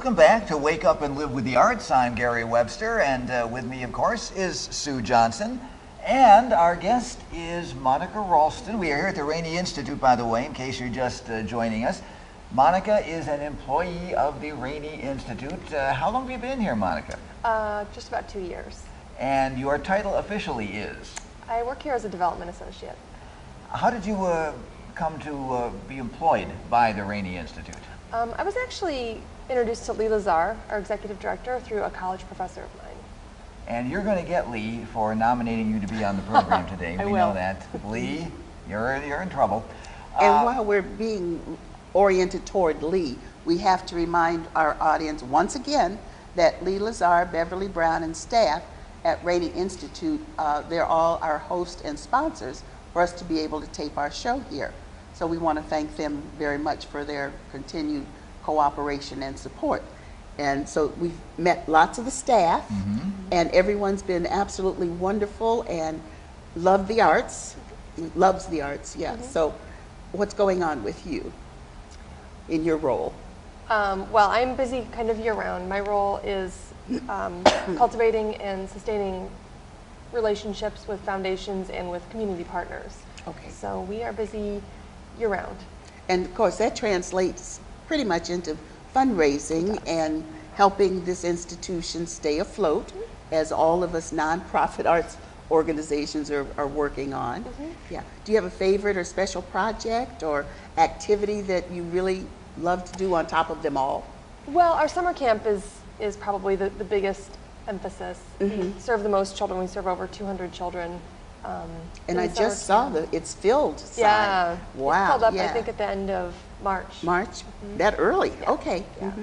welcome back to Wake Up and Live with the Arts. I'm Gary Webster, and with me, of course, is Sue Johnson. And our guest is Monica Ralston. We are here at the Rainey Institute, by the way, in case you're just joining us. Monica is an employee of the Rainey Institute. How long have you been here, Monica? Just about 2 years. And your title officially is? I work here as a development associate. How did you come to be employed by the Rainey Institute? I was actually introduced to Lee Lazar, our executive director, through a college professor of mine. And you're going to get Lee for nominating you to be on the program today. We know that. Lee, you're in trouble. And while we're being oriented toward Lee, we have to remind our audience once again that Lee Lazar, Beverly Brown, and staff at Rainey Institute, they're all our hosts and sponsors for us to be able to tape our show here. So we want to thank them very much for their continued cooperation and support. And so we've met lots of the staff, and everyone's been absolutely wonderful and loves the arts, yeah. So what's going on with you in your role? Well, I'm busy kind of year-round. My role is cultivating and sustaining relationships with foundations and with community partners. Okay. So we are busy year-round. And of course that translates pretty much into fundraising and helping this institution stay afloat, as all of us nonprofit arts organizations are working on. Yeah. Do you have a favorite or special project or activity that you really love to do on top of them all? Well, our summer camp is probably the biggest emphasis. We serve the most children. We serve over 200 children. And I just saw it's filled sign. Yeah. Wow. It's filled up, I think, at the end of March. March? That early? Yeah. Okay. Yeah.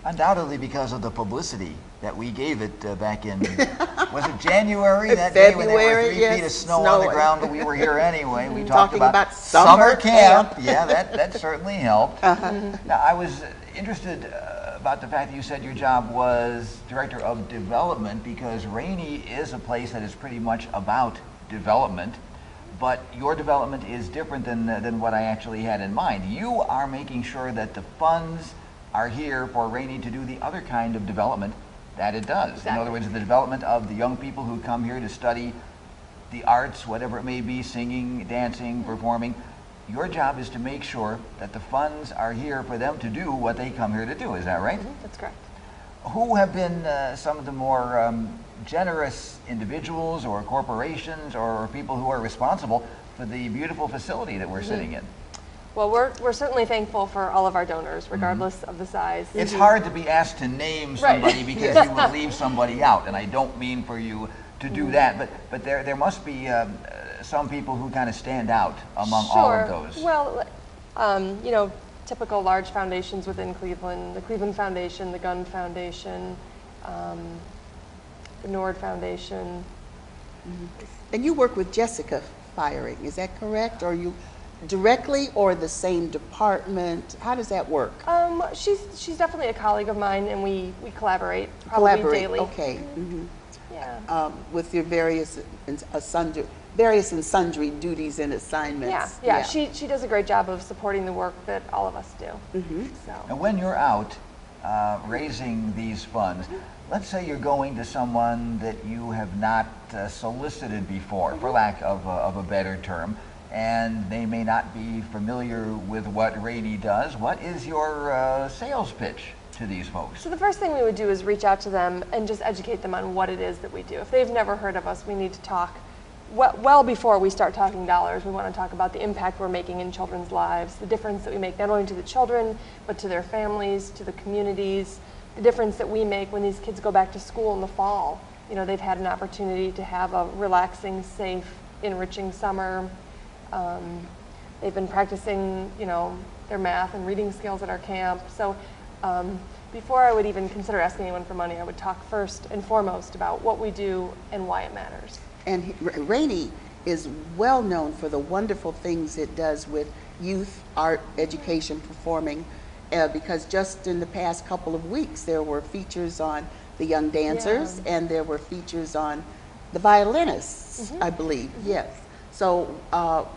Undoubtedly because of the publicity that we gave it back in, was it January? That February, day when there were 3 feet of snow on the ground, but we were here anyway. We talked about summer camp. Yeah, that certainly helped. Now, I was interested about the fact that you said your job was Director of Development, because Rainey is a place that is pretty much about development, but your development is different than what I actually had in mind. You are making sure that the funds are here for Rainey to do the other kind of development that it does. Exactly. In other words, the development of the young people who come here to study the arts, whatever it may be, singing, dancing, performing. Your job is to make sure that the funds are here for them to do what they come here to do. Is that right? That's correct. Who have been some of the more generous individuals or corporations or people who are responsible for the beautiful facility that we're sitting in? Well, we're certainly thankful for all of our donors, regardless of the size. It's hard to be asked to name somebody because you will leave somebody out, and I don't mean for you to do that, but there must be some people who kind of stand out among all of those. Well, you know, typical large foundations within Cleveland, the Cleveland Foundation, the Gunn Foundation, the Nord Foundation. And you work with Jessica Firing, is that correct? Or you directly or the same department? How does that work? She's definitely a colleague of mine, and we collaborate probably daily. Okay. Yeah. With your various and sundry duties and assignments. Yeah. She does a great job of supporting the work that all of us do. So. And when you're out raising these funds, let's say you're going to someone that you have not solicited before, for lack of a better term, and they may not be familiar with what Rainey does. What is your sales pitch to these folks? So the first thing we would do is reach out to them and just educate them on what it is that we do. If they've never heard of us, we need to talk. Well before we start talking dollars, we want to talk about the impact we're making in children's lives, the difference that we make not only to the children, but to their families, to the communities, the difference that we make when these kids go back to school in the fall. You know, they've had an opportunity to have a relaxing, safe, enriching summer. They've been practicing, you know, their math and reading skills at our camp. So before I would even consider asking anyone for money, I would talk first and foremost about what we do and why it matters. And Rainey is well known for the wonderful things it does with youth, art, education, performing, because just in the past couple of weeks there were features on the young dancers and there were features on the violinists, I believe, yes. So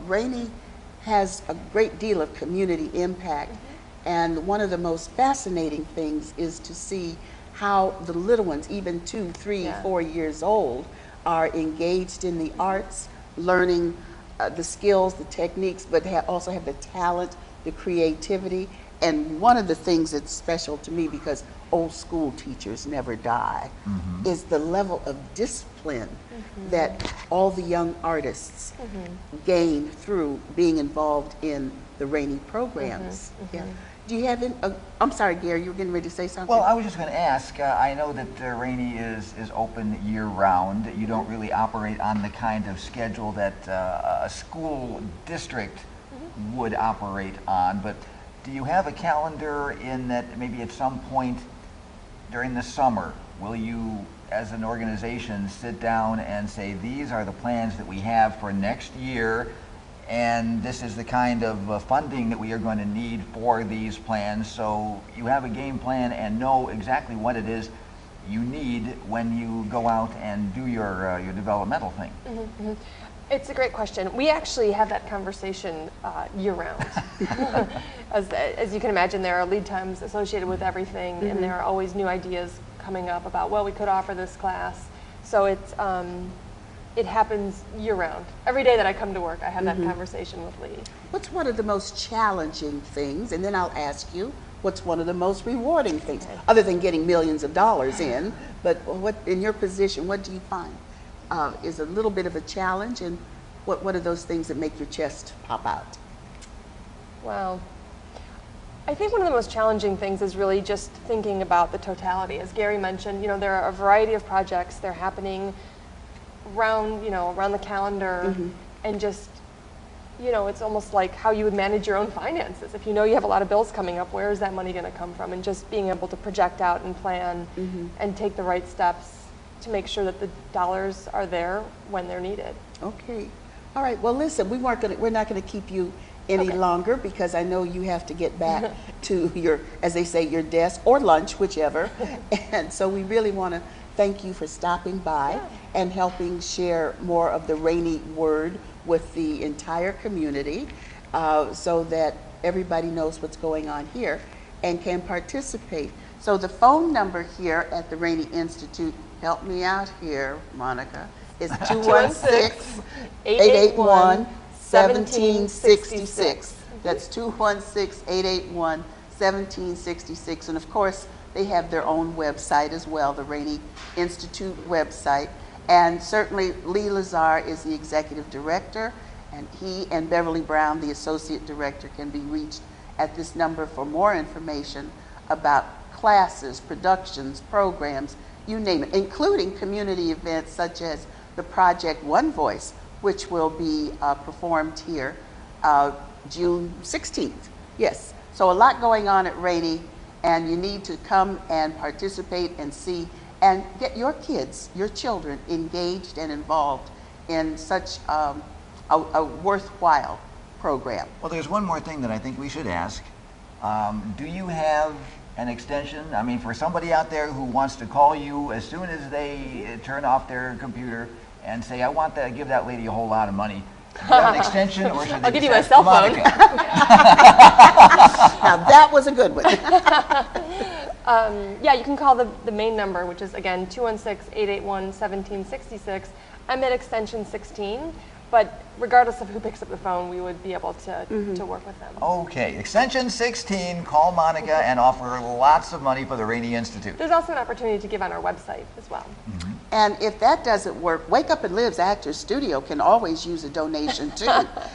Rainey has a great deal of community impact, And one of the most fascinating things is to see how the little ones, even 2, 3, 4 years old, are engaged in the arts, learning the skills, the techniques, but also have the talent, the creativity. And one of the things that's special to me, because old school teachers never die, is the level of discipline that all the young artists gain through being involved in the Rainey programs. Yeah. Do you have any, I'm sorry, Gary, you were getting ready to say something? Well, I was just going to ask, I know that Rainey is open year-round. You don't really operate on the kind of schedule that a school district would operate on, but do you have a calendar in that maybe at some point during the summer, will you, as an organization, sit down and say, these are the plans that we have for next year, and this is the kind of funding that we are going to need for these plans, so you have a game plan and know exactly what it is you need when you go out and do your developmental thing? It's a great question. We actually have that conversation year-round. As you can imagine, there are lead times associated with everything, and there are always new ideas coming up about, well, we could offer this class. So it happens year-round. Every day that I come to work, I have that conversation with Lee. What's one of the most challenging things, and then I'll ask you, what's one of the most rewarding things, other than getting millions of dollars in, but what, in your position, what do you find is a little bit of a challenge, and what are those things that make your chest pop out? Well, I think one of the most challenging things is really just thinking about the totality. As Gary mentioned, there are a variety of projects. They're happening around the calendar, and just, it's almost like how you would manage your own finances. If you know you have a lot of bills coming up, where is that money going to come from? And just being able to project out and plan and take the right steps to make sure that the dollars are there when they're needed. Okay. All right. Well, listen, we're not going to keep you any longer, because I know you have to get back to your, as they say, your desk or lunch, whichever. And so we really want to thank you for stopping by and helping share more of the Rainey word with the entire community, so that everybody knows what's going on here and can participate. So the phone number here at the Rainey Institute, help me out here, Monica, is 216-881-1766. That's 216-881-1766. And of course, they have their own website as well, the Rainey Institute website. And certainly Lee Lazar is the executive director, and he and Beverly Brown, the associate director, can be reached at this number for more information about classes, productions, programs, you name it, including community events such as the Project One Voice, which will be performed here June 16th. Yes, so a lot going on at Rainey, and you need to come and participate and see and get your kids, your children, engaged and involved in such a worthwhile program. Well, there's one more thing that I think we should ask. Do you have an extension? I mean, for somebody out there who wants to call you as soon as they turn off their computer and say, I want to give that lady a whole lot of money. Do you have an extension, or should they I'll give you my cell phone. Now that was a good one. Yeah, you can call the main number, which is, again, 216-881-1766. I'm at extension 16, but regardless of who picks up the phone, we would be able to work with them. Okay, extension 16, call Monica and offer lots of money for the Rainey Institute. There's also an opportunity to give on our website as well. And if that doesn't work, Wake Up and Live's Actors Studio can always use a donation too.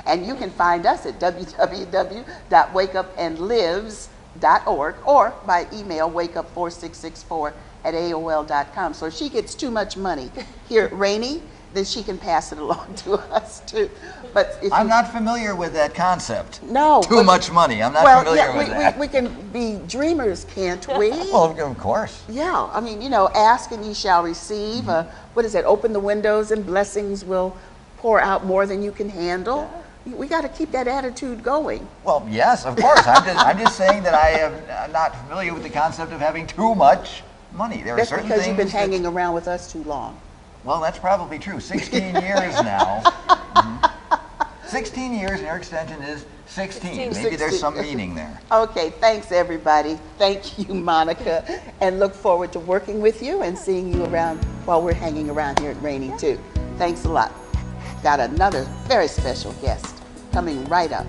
And you can find us at www.wakeupandlives.org or by email wakeup4664@aol.com. So if she gets too much money here at Rainey, then she can pass it along to us too. But if I'm not familiar with that concept. No. Too much money. I'm not familiar with that. We can be dreamers, can't we? Well, of course. Yeah, I mean, ask and ye shall receive. What is that? Open the windows and blessings will pour out more than you can handle. We got to keep that attitude going. Well, yes, of course. I'm just saying that I am not familiar with the concept of having too much money. There are certain because things you've been hanging around with us too long. Well, that's probably true. 16 years now. 16 years and your extension is 16. Maybe 16. there's some meaning there. Okay, thanks everybody. Thank you, Monica, and look forward to working with you and seeing you around while we're hanging around here at Rainey too. Thanks a lot. Got another very special guest coming right up.